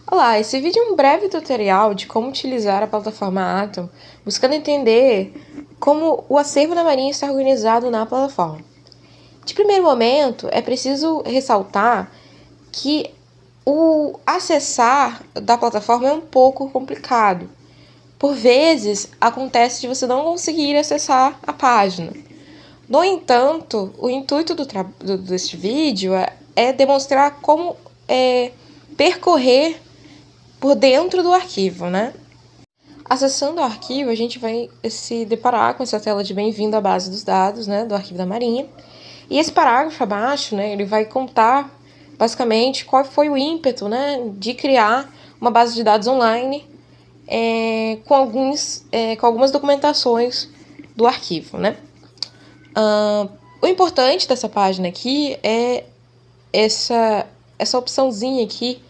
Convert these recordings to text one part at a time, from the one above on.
Olá, esse vídeo é um breve tutorial de como utilizar a plataforma Atom, buscando entender como o acervo da Marinha está organizado na plataforma. De primeiro momento, é preciso ressaltar que o acessar da plataforma é um pouco complicado. Por vezes, acontece de você não conseguir acessar a página. No entanto, o intuito deste vídeo é demonstrar como percorrer por dentro do arquivo, né? Acessando o arquivo, a gente vai se deparar com essa tela de bem-vindo à base dos dados, né, do arquivo da Marinha. E esse parágrafo abaixo, né, ele vai contar basicamente qual foi o ímpeto, né, de criar uma base de dados online com algumas documentações do arquivo, né? O importante dessa página aqui é essa opçãozinha aqui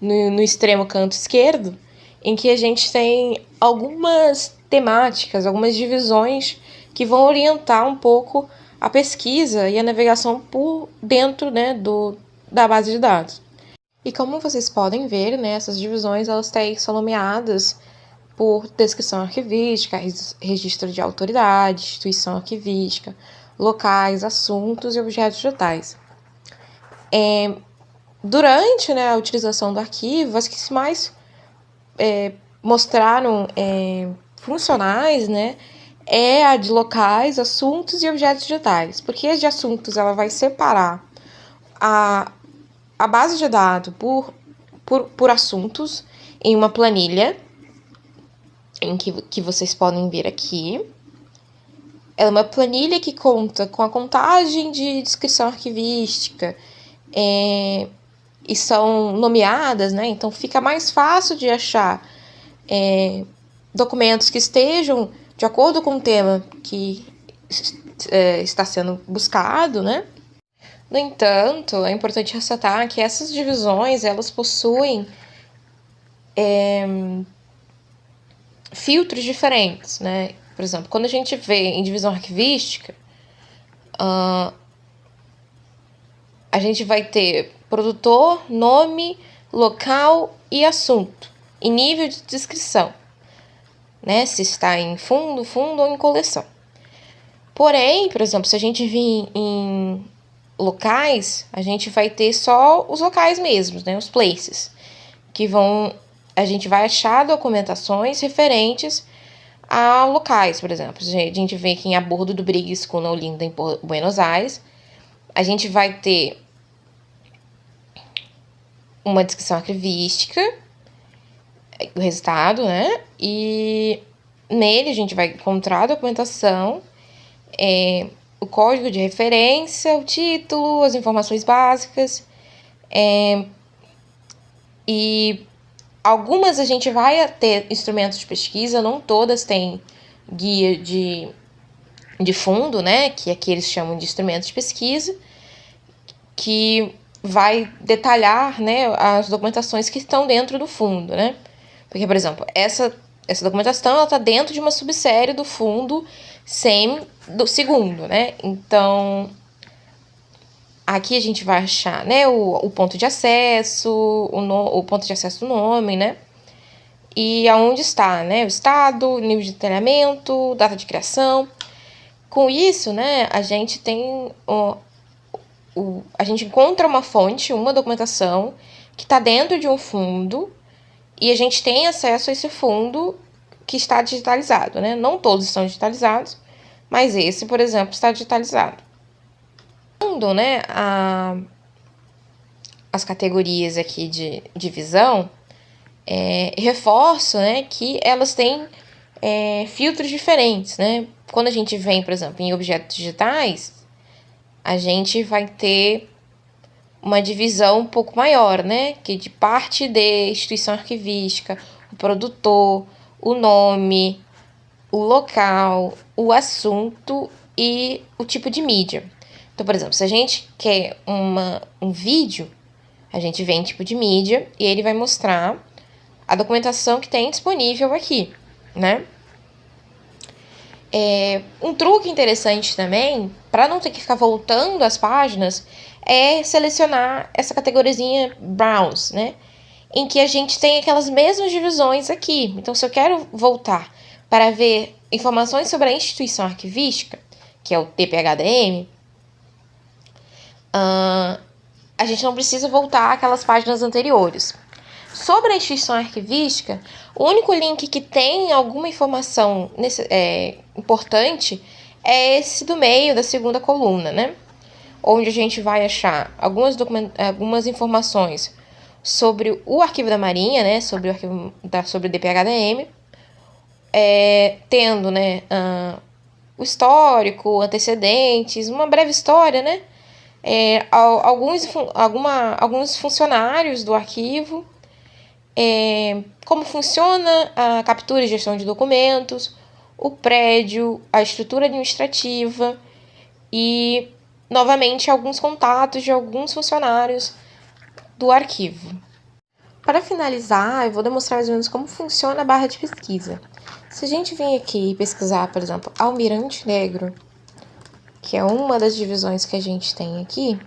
no extremo canto esquerdo, em que a gente tem algumas temáticas, algumas divisões que vão orientar um pouco a pesquisa e a navegação por dentro, né, da base de dados. E como vocês podem ver, né, essas divisões elas são nomeadas por descrição arquivística, registro de autoridade, instituição arquivística, locais, assuntos e objetos digitais. Durante, né, a utilização do arquivo, as que se mais mostraram funcionais, né, é a de locais, assuntos e objetos digitais. Porque a de assuntos ela vai separar a base de dados por assuntos em uma planilha, em que vocês podem ver aqui. Ela é uma planilha que conta com a contagem de descrição arquivística, e são nomeadas, né? Então fica mais fácil de achar documentos que estejam de acordo com o tema que está sendo buscado, né? No entanto, é importante ressaltar que essas divisões elas possuem filtros diferentes, né? Por exemplo, quando a gente vê em divisão arquivística, a gente vai ter produtor, nome, local e assunto, e nível de descrição, né? Se está em fundo ou em coleção. Porém, por exemplo, se a gente vir em locais, a gente vai ter só os locais mesmos, né? Os places, que a gente vai achar documentações referentes a locais, por exemplo. A gente vê aqui em a bordo do Briggs com Olinda em Buenos Aires, a gente vai ter uma descrição arquivística, o resultado, né? E nele a gente vai encontrar a documentação, o código de referência, o título, as informações básicas, e algumas a gente vai ter instrumentos de pesquisa, não todas têm guia de fundo, né? Que aqui eles chamam de instrumentos de pesquisa, que vai detalhar, né, as documentações que estão dentro do fundo, né? Porque, por exemplo, essa documentação ela está dentro de uma subsérie do fundo SEM do segundo, né? Então, aqui a gente vai achar, né, o ponto de acesso, o ponto de acesso do nome, né? E aonde está, né, o estado, nível de detalhamento, data de criação. Com isso, né, a gente tem a gente encontra uma fonte, uma documentação que está dentro de um fundo e a gente tem acesso a esse fundo que está digitalizado, né? Não todos estão digitalizados, mas esse, por exemplo, está digitalizado. Né, as categorias aqui de divisão, reforço, né, que elas têm filtros diferentes, né? Quando a gente vem, por exemplo, em objetos digitais, a gente vai ter uma divisão um pouco maior, né? Que de parte de instituição arquivística, o produtor, o nome, o local, o assunto e o tipo de mídia. Então, por exemplo, se a gente quer um vídeo, a gente vem em tipo de mídia e ele vai mostrar a documentação que tem disponível aqui, né? Um truque interessante também, para não ter que ficar voltando às páginas, é selecionar essa categoriazinha Browse, né? em que a gente tem aquelas mesmas divisões aqui. Então, se eu quero voltar para ver informações sobre a instituição arquivística, que é o TPHDM, a gente não precisa voltar àquelas páginas anteriores. Sobre a instituição arquivística, o único link que tem alguma informação importante é esse do meio, da segunda coluna, né? Onde a gente vai achar algumas informações sobre o arquivo da Marinha, né? Sobre o DPHDM, tendo, né, o histórico, antecedentes, uma breve história, né? Alguns funcionários do arquivo, como funciona a captura e gestão de documentos, o prédio, a estrutura administrativa e, novamente, alguns contatos de alguns funcionários do arquivo. Para finalizar, eu vou demonstrar mais ou menos como funciona a barra de pesquisa. Se a gente vir aqui e pesquisar, por exemplo, Almirante Negro, que é uma das divisões que a gente tem aqui,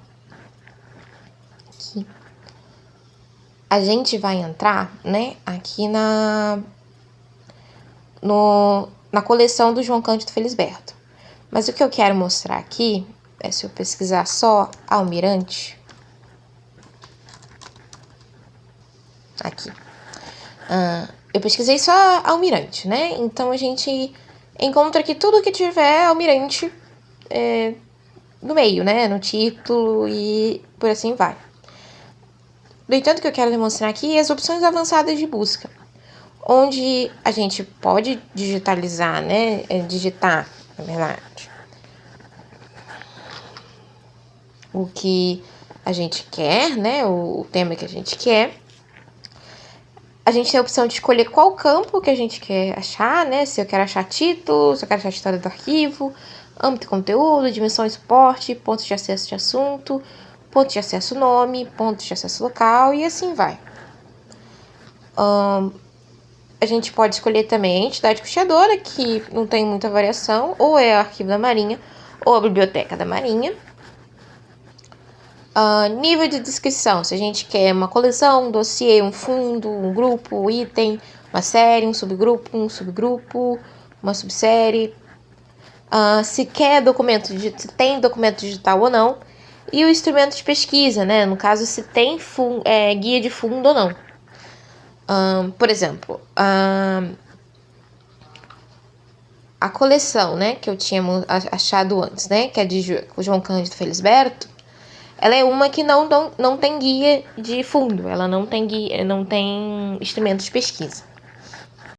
a gente vai entrar, né, aqui na coleção do João Cândido Felisberto. Mas o que eu quero mostrar aqui é, se eu pesquisar só Almirante, aqui, eu pesquisei só Almirante, né? Então a gente encontra aqui tudo que tiver Almirante no meio, né? No título e por assim vai. No entanto, o que eu quero demonstrar aqui é as opções avançadas de busca, onde a gente pode digitalizar, né? Digitar, na verdade, o que a gente quer, né? O tema que a gente quer. A gente tem a opção de escolher qual campo que a gente quer achar, né? Se eu quero achar título, se eu quero achar história do arquivo, âmbito e conteúdo, dimensão e suporte, pontos de acesso de assunto, pontos de acesso nome, pontos de acesso local e assim vai. A gente pode escolher também a entidade custeadora, que não tem muita variação, ou é o arquivo da Marinha, ou a biblioteca da Marinha. Nível de descrição, se a gente quer uma coleção, um dossiê, um fundo, um grupo, um item, uma série, um subgrupo, uma subsérie. Se tem documento digital ou não. E o instrumento de pesquisa, né? No caso, se tem guia de fundo ou não. Por exemplo, a coleção, né, que eu tinha achado antes, né, que é de João Cândido Felisberto, ela é uma que não tem guia de fundo, ela não tem instrumento de pesquisa.